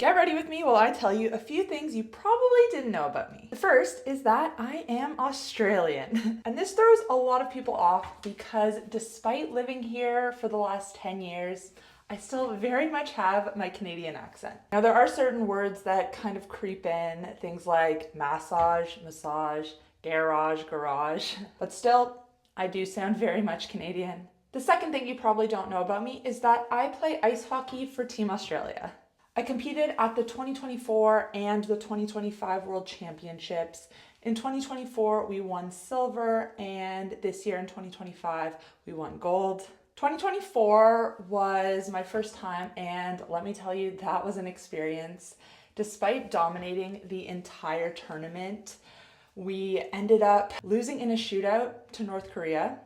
Get ready with me while I tell you a few things you probably didn't know about me. The first is that I am Australian. And this throws a lot of people off because despite living here for the last 10 years, I still very much have my Canadian accent. Now, there are certain words that kind of creep in, things like massage, garage, but still, I do sound very much Canadian. The second thing you probably don't know about me is that I play ice hockey for Team Australia. I competed at the 2024 and the 2025 World Championships. In 2024, we won silver, and this year in 2025, we won gold. 2024 was my first time, and let me tell you, that was an experience. Despite dominating the entire tournament, we ended up losing in a shootout to North Korea.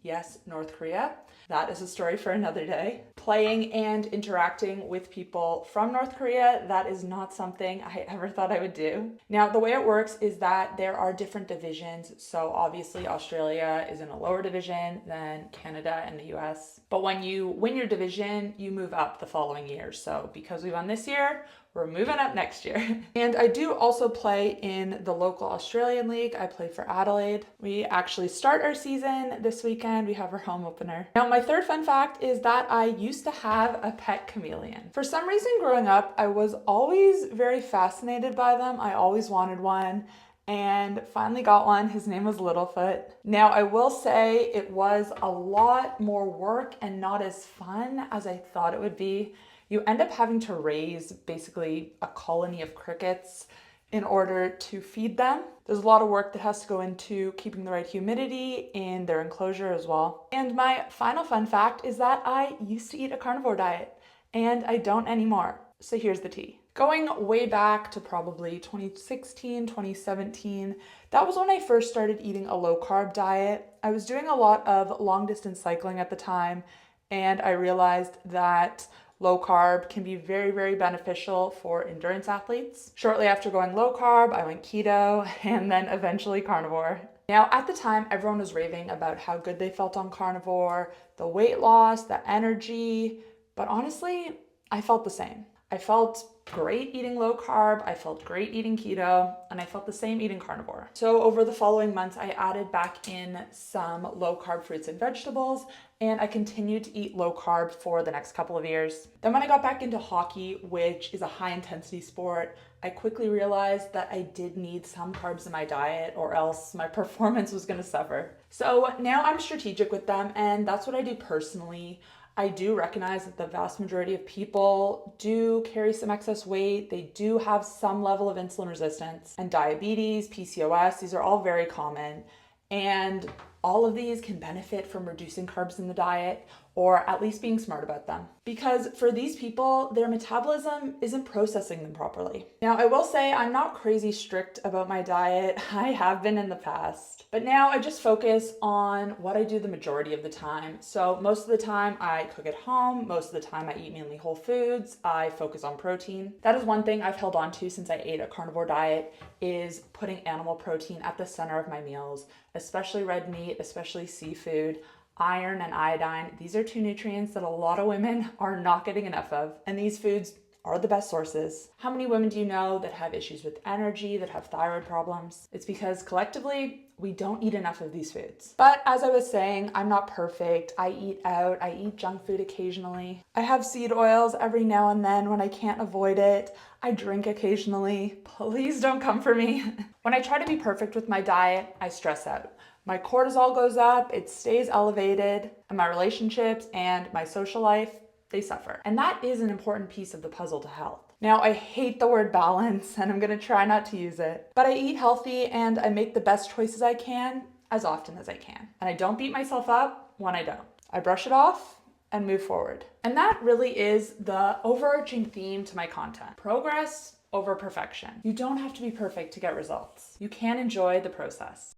Yes, North Korea. That is a story for another day. Playing and interacting with people from North Korea, that is not something I ever thought I would do. Now, the way it works is that there are different divisions. So obviously Australia is in a lower division than Canada and the US. But when you win your division, you move up the following year. So because we won this year, we're moving up next year. And I do also play in the local Australian league. I play for Adelaide. We actually start our season this weekend. We have our home opener. Now, my third fun fact is that I used to have a pet chameleon. For some reason, growing up, I was always very fascinated by them. I always wanted one and finally got one. His name was Littlefoot. Now, I will say it was a lot more work and not as fun as I thought it would be. You end up having to raise basically a colony of crickets in order to feed them. There's a lot of work that has to go into keeping the right humidity in their enclosure as well. And my final fun fact is that I used to eat a carnivore diet and I don't anymore. So here's the tea. Going way back to probably 2016, 2017, that was when I first started eating a low carb diet. I was doing a lot of long distance cycling at the time, and I realized that low carb can be very, very beneficial for endurance athletes. Shortly after going low carb, I went keto and then eventually carnivore. Now, at the time, everyone was raving about how good they felt on carnivore, the weight loss, the energy, but honestly, I felt the same. I felt great eating low carb, I felt great eating keto, and I felt the same eating carnivore. So over the following months, I added back in some low carb fruits and vegetables, and I continued to eat low carb for the next couple of years. Then when I got back into hockey, which is a high intensity sport, I quickly realized that I did need some carbs in my diet or else my performance was gonna suffer. So now I'm strategic with them, and that's what I do personally. I do recognize that the vast majority of people do carry some excess weight. They do have some level of insulin resistance and diabetes, PCOS. These are all very common. And all of these can benefit from reducing carbs in the diet or at least being smart about them. Because for these people, their metabolism isn't processing them properly. Now, I will say I'm not crazy strict about my diet. I have been in the past. But now I just focus on what I do the majority of the time. So most of the time I cook at home. Most of the time I eat mainly whole foods. I focus on protein. That is one thing I've held on to since I ate a carnivore diet, is putting animal protein at the center of my meals, especially red meat, especially seafood. Iron and iodine, these are two nutrients that a lot of women are not getting enough of, and these foods are the best sources. How many women do you know that have issues with energy, that have thyroid problems? It's because collectively, we don't eat enough of these foods. But as I was saying, I'm not perfect. I eat out, I eat junk food occasionally. I have seed oils every now and then when I can't avoid it. I drink occasionally. Please don't come for me. When I try to be perfect with my diet, I stress out. My cortisol goes up, it stays elevated, and my relationships and my social life, they suffer. And that is an important piece of the puzzle to health. Now, I hate the word balance, and I'm gonna try not to use it, but I eat healthy and I make the best choices I can as often as I can. And I don't beat myself up when I don't. I brush it off and move forward. And that really is the overarching theme to my content. Progress over perfection. You don't have to be perfect to get results. You can enjoy the process.